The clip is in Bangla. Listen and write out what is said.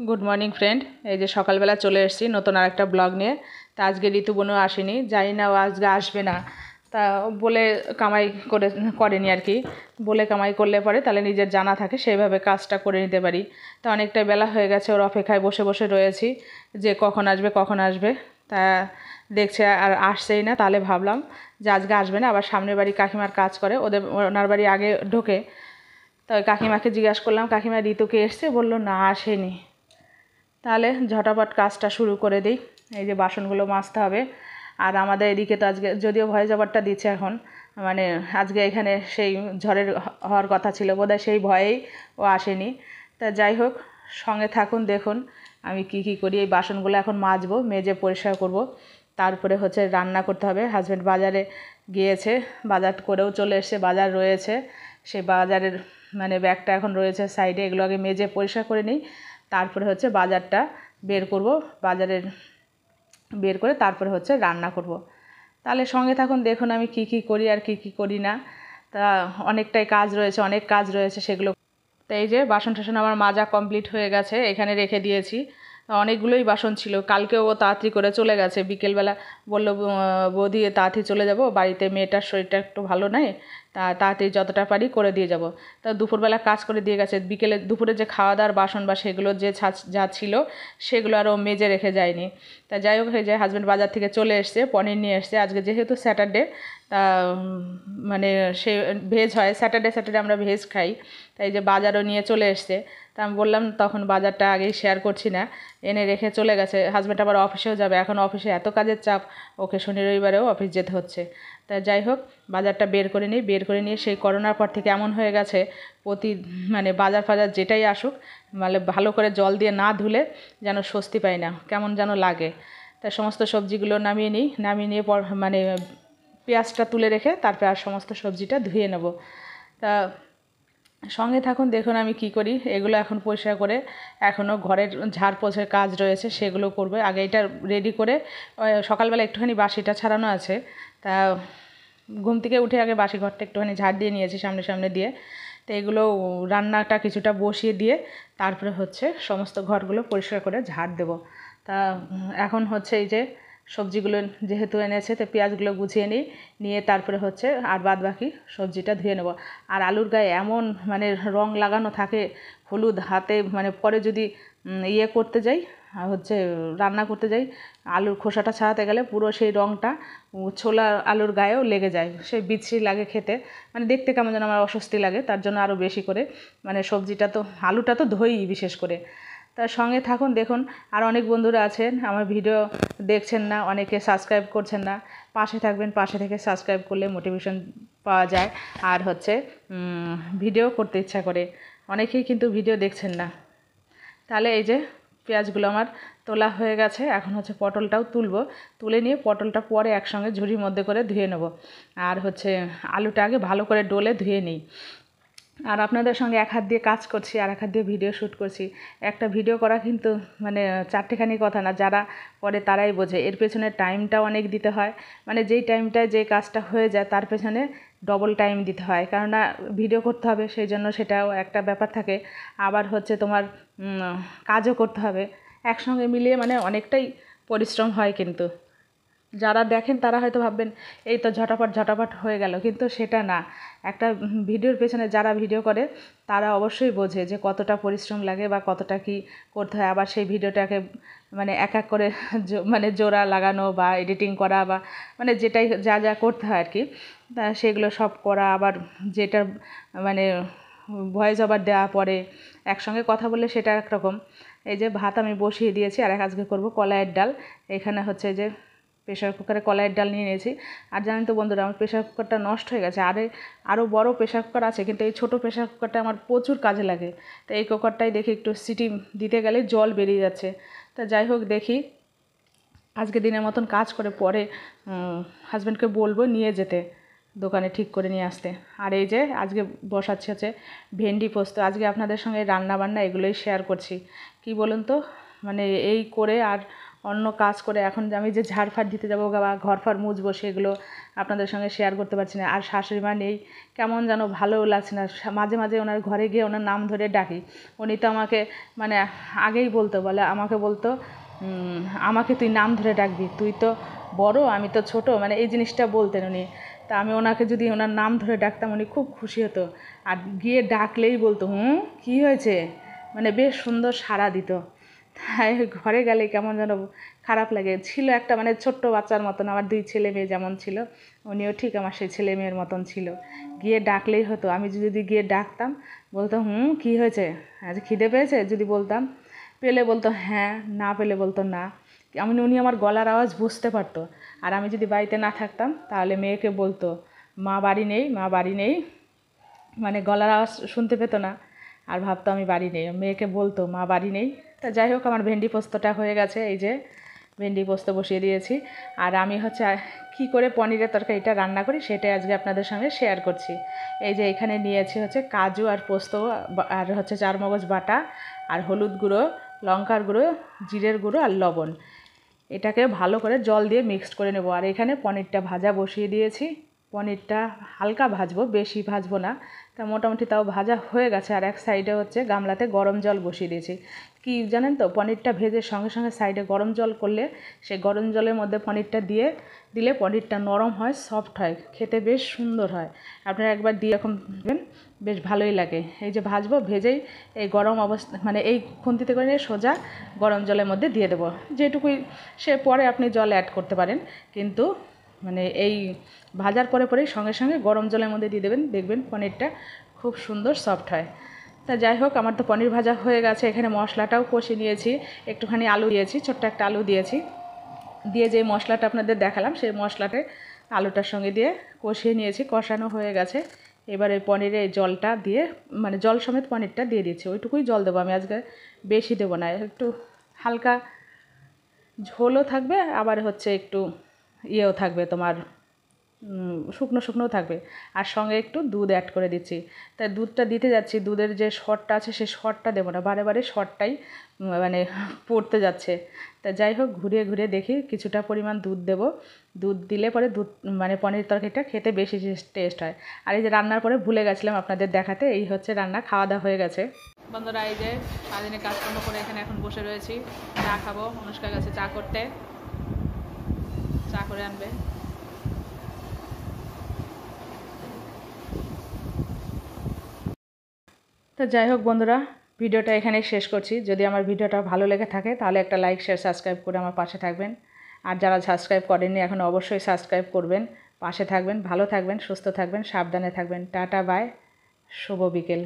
Good morning friend. এই যে সকালবেলা চলে এসেছি নতুন আরেকটা ব্লগ নিয়ে। তা আজকে ঋতু বোনও আসেনি, জানি না ও আজকে আসবে না। তা বলে কামাই করেনি আর কি। বলে কামাই করলে পরে তাহলে নিজের জানা থাকে, সেইভাবে কাজটা করে নিতে পারি। তা অনেকটাই বেলা হয়ে গেছে, ওর অপেক্ষায় বসে বসে রয়েছি যে কখন আসবে কখন আসবে। তা দেখছে আর আসছেই না, তাহলে ভাবলাম যে আজকে আসবে না। আবার সামনের বাড়ি কাকিমার কাজ করে, ওনার বাড়ি আগে ঢোকে। তো ওই কাকিমাকে জিজ্ঞাসা করলাম, কাকিমা ঋতুকে এসছে? বললো না, আসেনি। তাহলে ঝটাপট কাজটা শুরু করে দিই। এই যে বাসনগুলো মাজতে হবে। আর আমাদের এদিকে তো আজকে যদিও ভয়েস ওভারটা দিচ্ছে এখন, মানে আজকে এখানে সেই ঝড়ের হওয়ার কথা ছিল বোধহয়, সেই ভয়েই ও আসেনি। তা যাই হোক, সঙ্গে থাকুন, দেখুন আমি কি কি করি। এই বাসনগুলো এখন মাজবো, মেজে পরিষ্কার করব। তারপরে হচ্ছে রান্না করতে হবে। হাজব্যান্ড বাজারে গিয়েছে, বাজার করেও চলে এসেছে, বাজার রয়েছে। সেই বাজারের মানে ব্যাগটা এখন রয়েছে সাইডে, এগুলো আগে মেজে পরিষ্কার করে নিই। তারপরে হচ্ছে বাজারটা বের করব, বাজারের বের করে তারপরে হচ্ছে রান্না করব। তাহলে সঙ্গে থাকুন, দেখুন আমি কি কি করি আর কি কি করি না। তা অনেকটাই কাজ রয়েছে, অনেক কাজ রয়েছে সেগুলো। তো এই যে বাসন টাসন আমার মাজা কমপ্লিট হয়ে গেছে, এখানে রেখে দিয়েছি। অনেকগুলোই বাসন ছিল, কালকেও ও তাড়াতাড়ি করে চলে গেছে। বিকেলবেলা বললো, বৌদি তাড়াতাড়ি চলে যাব, বাড়িতে মেয়েটার শরীরটা একটু ভালো নয়, তাড়াতাড়ি যতটা পারি করে দিয়ে যাব। তা দুপুরবেলা কাজ করে দিয়ে গেছে। বিকেলে দুপুরে যে খাওয়া দাওয়ার বাসন বা সেগুলো যে যা ছিল সেগুলো আরও মেজে রেখে যায়নি। তা যাই হোক, এই যে হাজব্যান্ড বাজার থেকে চলে এসছে, পনির নিয়ে এসছে। আজকে যেহেতু স্যাটারডে, তা মানে সে ভেজ হয়, স্যাটারডে স্যাটারডে আমরা ভেজ খাই। তাই যে বাজারও নিয়ে চলে এসছে। তা আমি বললাম তখন বাজারটা আগেই শেয়ার করছি না, এনে রেখে চলে গেছে। হাজব্যান্ড আবার অফিসেও যাবে, এখন অফিসে এত কাজের চাপ, ওকে শনি রবিবারেও অফিস যেতে হচ্ছে। তা যাই হোক, বাজারটা বের করে নিই। বের করে নিয়ে সেই করোনার পর থেকে এমন হয়ে গেছে, মানে বাজার ফাজার যেটাই আসুক, মানে ভালো করে জল দিয়ে না ধুলে যেন স্বস্তি পাই না, কেমন যেন লাগে। তা সমস্ত সবজিগুলো নামিয়ে নিই, নামিয়ে নিয়ে মানে পেঁয়াজটা তুলে রেখে তারপর আর সমস্ত সবজিটা ধুয়ে নেব। তা সঙ্গে থাকুন, দেখুন আমি কি করি। এগুলো এখন পরিষ্কার করে, এখনও ঘরের ঝাড় পোছার কাজ রয়েছে, সেগুলো করবে। আগে এটা রেডি করে সকালবেলা একটুখানি বাসিটা ছাড়ানো আছে। তা ঘুম থেকে উঠে আগে বাসি ঘরটা একটুখানি ঝাড় দিয়ে নিয়েছি সামনে সামনে দিয়ে। তো এগুলো রান্নাটা কিছুটা বসিয়ে দিয়ে তারপরে হচ্ছে সমস্ত ঘরগুলো পরিষ্কার করে ঝাড় দেব। তা এখন হচ্ছে এই যে সবজিগুলো যেহেতু এনেছে, তো পেঁয়াজগুলো গুছিয়ে নিই, নিয়ে তারপরে হচ্ছে আর বাদ বাকি সবজিটা ধুয়ে নেব। আর আলুর গায়ে এমন মানে রং লাগানো থাকে, হলুদ হাতে, মানে পরে যদি ইয়ে করতে যাই, হচ্ছে রান্না করতে যাই, আলুর খোসাটা ছাড়াতে গেলে পুরো সেই রঙটা ছোলা আলুর গায়েও লেগে যায়, সেই বিশ্রী লাগে খেতে, মানে দেখতে কেমন যেন আমার অস্বস্তি লাগে। তার জন্য আরও বেশি করে মানে সবজিটা তো, আলুটা তো ধোই বিশেষ করে। তার সঙ্গে থাকুন, দেখুন। আর অনেক বন্ধুরা আছেন আমার ভিডিও দেখছেন না, অনেকে সাবস্ক্রাইব করছেন না। পাশে থাকবেন, পাশে থেকে সাবস্ক্রাইব করলে মোটিভেশন পাওয়া যায়, আর হচ্ছে ভিডিও করতে ইচ্ছা করে। অনেকেই কিন্তু ভিডিও দেখছেন না। তাহলে এই যে পেঁয়াজগুলো আমার তোলা হয়ে গেছে, এখন হচ্ছে পটলটাও তুলব। তুলে নিয়ে পটলটা পরে একসঙ্গে ঝুড়ির মধ্যে করে ধুয়ে নেব। আর হচ্ছে আলুটা আগে ভালো করে ডলে ধুয়ে নিই। আর আপনাদের সঙ্গে এক হাত দিয়ে কাজ করছি, আর এক হাত দিয়ে ভিডিও শ্যুট করছি। একটা ভিডিও করা কিন্তু মানে চারটেখানি কথা না, যারা করে তারাই বোঝে। এর পেছনে টাইমটাও অনেক দিতে হয়, মানে যেই টাইমটায় যে কাজটা হয়ে যায় তার পেছনে ডবল টাইম দিতে হয়, কেননা ভিডিও করতে হবে, সেই জন্য সেটাও একটা ব্যাপার থাকে। আবার হচ্ছে তোমার কাজও করতে হবে, একসঙ্গে মিলিয়ে মানে অনেকটাই পরিশ্রম হয়। কিন্তু যারা দেখেন তারা হয়তো ভাববেন এই তো ঝটাপট ঝটাপট হয়ে গেল, কিন্তু সেটা না। একটা ভিডিওর পেছনে যারা ভিডিও করে তারা অবশ্যই বোঝে যে কতটা পরিশ্রম লাগে বা কতটা কি করতে হয়। আবার সেই ভিডিওটাকে মানে এক এক করে মানে জোড়া লাগানো বা এডিটিং করা বা মানে যেটাই যা যা করতে হয় আর কি, তা সেগুলো সব করা। আবার যেটা মানে ভয়েস ওভার দেওয়া পরে একসঙ্গে কথা বললে সেটা একরকম। এই যে ভাত আমি বসিয়ে দিয়েছি, আর আজকে করব কলাইয়ের ডাল। এখানে হচ্ছে যে প্রেশার কুকারে কলাইয়ের ডাল নিয়ে নিয়েছি। আর জানেন তো বন্ধুরা, আমার প্রেশার কুকারটা নষ্ট হয়ে গেছে। আরও বড় প্রেশার কুকার আছে, কিন্তু এই ছোটো প্রেশার কুকারটা আমার প্রচুর কাজে লাগে। তো এই কুকারটাই দেখি একটু সিটি দিতে গেলে জল বেরিয়ে যাচ্ছে। তা যাই হোক, দেখি আজকে দিনের মতন কাজ করে পরে হাজব্যান্ডকে বলবো নিয়ে যেতে দোকানে, ঠিক করে নিয়ে আসতে। আর এই যে আজকে বসাচ্ছি হচ্ছে ভেন্ডি পোস্ত। আজকে আপনাদের সঙ্গে রান্না বান্না এগুলোই শেয়ার করছি। কি বলুন তো, মানে এই করে আর অন্য কাজ করে এখন আমি যে ঝাড় ফাড় দিতে যাবো বা ঘর ফার মুছবো সেগুলো আপনাদের সঙ্গে শেয়ার করতে পারছি না। আর শাশুড়ি মা নেই, কেমন যেন ভালোও লাগছে না। মাঝে মাঝে ওনার ঘরে গিয়ে ওনার নাম ধরে ডাকি, উনি তো আমাকে মানে আগেই বলে আমাকে বলতো আমাকে তুই নাম ধরে ডাকবি, তুই তো বড় আমি তো ছোট, মানে এই জিনিসটা বলতেন উনি। তা আমি ওনাকে যদি ওনার নাম ধরে ডাকতাম উনি খুব খুশি হতো, আর গিয়ে ডাকলেই বলতো কী হয়েছে, মানে বেশ সুন্দর সাড়া দিত। তাই ঘরে গেলে কেমন যেন খারাপ লাগে। ছিল একটা মানে ছোট্ট বাচ্চার মতন, আমার 2 ছেলে মেয়ে যেমন ছিল উনিও ঠিক আমার সেই ছেলে মেয়ের মতন ছিল। গিয়ে ডাকলেই হতো, আমি যদি গিয়ে ডাকতাম বলতো কী হয়েছে, আজ খিদে পেয়েছে যদি বলতাম, পেলে বলতো হ্যাঁ, না পেলে বলতো না। উনি আমার গলার আওয়াজ বুঝতে পারতো। আর আমি যদি বাড়িতে না থাকতাম তাহলে মেয়েকে বলতো মা বাড়ি নেই, মা বাড়ি নেই, মানে গলার আওয়াজ শুনতে পেতো না আর ভাবতো আমি বাড়ি নেই। মেয়েকে বলতো মা বাড়ি নেই। তা যাই হোক, আমার ভেন্ডি পোস্তটা হয়ে গেছে, এই যে ভেন্ডি পোস্ত বসিয়ে দিয়েছি। আর আমি কী করে পনিরের তরকারিটা রান্না করি সেটাই আজকে আপনাদের সঙ্গে শেয়ার করছি। এই যে এখানে নিয়েছি কাজু আর পোস্ত আর 4 মগজ বাটা আর হলুদ গুঁড়ো, লঙ্কার গুঁড়ো, জিরের গুঁড়ো আর লবণ। এটাকে ভালো করে জল দিয়ে মিক্সড করে নেব। আর এখানে পনিরটা ভাজা বসিয়ে দিয়েছি। পনিরটা হালকা ভাজবো, বেশি ভাজবো না। তা মোটামুটি তাও ভাজা হয়ে গেছে। আর এক সাইডে গামলাতে গরম জল বসিয়ে দিয়েছি। কি জানেন তো, পনিরটা ভেজে সঙ্গে সঙ্গে সাইডে গরম জল করলে সেই গরম জলের মধ্যে পনিরটা দিলে পনিরটা নরম হয়, সফট হয়, খেতে বেশ সুন্দর হয়। আপনারা একবার দিয়ে এরকম দেবেন, বেশ ভালোই লাগে। এই যে ভাজবো, ভেজেই এই গরম অবস্থা মানে এই খুন্তিতে করে নিয়ে সোজা গরম জলের মধ্যে দিয়ে দেবো। যেটুকুই সে পরে আপনি জল অ্যাড করতে পারেন, কিন্তু মানে এই ভাজার পরেই সঙ্গে সঙ্গে গরম জলের মধ্যে দিয়ে দেবেন, দেখবেন পনিরটা খুব সুন্দর সফট হয়। তা যাই হোক, আমার তো পনির ভাজা হয়ে গেছে। এখানে মশলাটাও কষে নিয়েছি, একটুখানি আলু দিয়েছি, ছোট্ট একটা আলু দিয়েছি, দিয়ে যে মশলাটা আপনাদের দেখালাম সেই মশলাটা আলুটার সঙ্গে দিয়ে কষিয়ে নিয়েছি। কষানো হয়ে গেছে। এবার এই পনিরে জলটা দিয়ে মানে জল সমেত পনিরটা দিয়ে দিচ্ছি। ওইটুকুই জল দেবো আমি আজকে, বেশি দেবো না। একটু হালকা ঝোলও থাকবে, আবার একটু ইয়েও থাকবে তোমার শুকনো শুকনোও থাকবে। আর সঙ্গে একটু দুধ অ্যাড করে দিচ্ছি। তাই দুধটা দিতে যাচ্ছি, দুধের যে সরটা আছে সেই সরটা দেবো না, বারে বারে সরটাই মানে পড়তে যাচ্ছে। তা যাই হোক, ঘুরিয়ে ঘুরিয়ে দেখি কিছুটা পরিমাণ দুধ দেব। দুধ দিলে পরে মানে পনির তরকারিটা খেতে বেশি টেস্ট হয়। আর এই যে রান্নার পরে ভুলে গেছিলাম আপনাদের দেখাতে, এই রান্না, খাওয়া দাওয়া হয়ে গেছে। বন্ধুরা, এই যে সারাদিনে কাজকর্ম করে এখানে এখন বসে রয়েছি, চা খাবো। অনুষ্কার কাছে চা করতে, চা করে আনবে। তো যাই হোক বন্ধুরা, ভিডিওটা এখানেই শেষ করছি। যদি আমার ভিডিওটা ভালো লেগে থাকে তাহলে একটা লাইক, শেয়ার, সাবস্ক্রাইব করে আমার পাশে থাকবেন। আর যারা সাবস্ক্রাইব করেননি এখন অবশ্যই সাবস্ক্রাইব করবেন, পাশে থাকবেন। ভালো থাকবেন, সুস্থ থাকবেন, সাবধানে থাকবেন। টাটা, বাই, শুভ বিকেল।